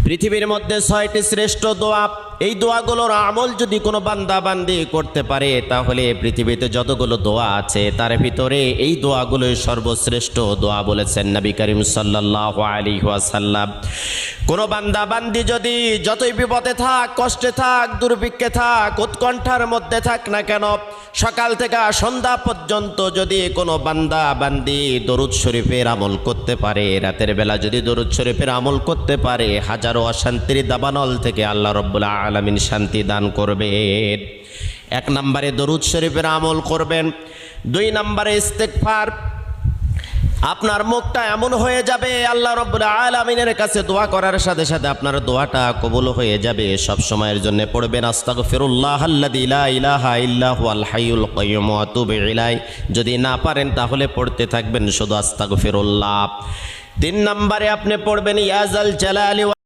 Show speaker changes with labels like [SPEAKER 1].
[SPEAKER 1] পৃথিবীর মধ্যে 6টি শ্রেষ্ঠ দোয়া, এই দোয়াগুলোর আমল যদি কোনো বান্দা বান্দি করতে পারে তাহলে পৃথিবীতে যতগুলো দোয়া আছে তার ভিতরে এই দোয়াগুলোই সর্বশ্রেষ্ঠ দোয়া বলেছেন নবী করিম সাল্লাল্লাহু আলাইহি ওয়াসাল্লাম। কোনো বান্দা বান্দি যদি যতই বিপদে থাক, কষ্টে থাক, দুর্ভিক্ষে থাক, উৎকণ্ঠার মধ্যে থাক না কেন, সকাল থেকে সন্ধ্যা পর্যন্ত যদি কোনো বান্দা বান্দি দরুদ শরীফের আমল করতে পারে, রাতের বেলা যদি দরুদ শরীফের আমল করতে পারে, হাজারো অশান্তির দাবানল থেকে আল্লাহ রাব্বুল আলামিন শান্তি দান করবেন। 1 নম্বরে দরুদ শরীফের আমল করবেন। 2 নম্বরে ইস্তেগফার। আপনার মুখটা এমন হয়ে যাবে আল্লাহ রাব্বুল আলামিনের কাছে দোয়া করার সাথে সাথে আপনার দোয়াটা কবুল হয়ে যাবে। সব সময়ের জন্য পড়বেন আস্তাগফিরুল্লাহাল্লাযী লা ইলাহা ইল্লা হুয়াল হাইয়ুল কাইয়্যুম ওয়া আতুবু ইলাইহি। যদি না পারেন তাহলে পড়তে থাকবেন শুধু আস্তাগফিরুল্লাহ। 3 নম্বরে আপনি পড়বেন ইয়া যাল জালালি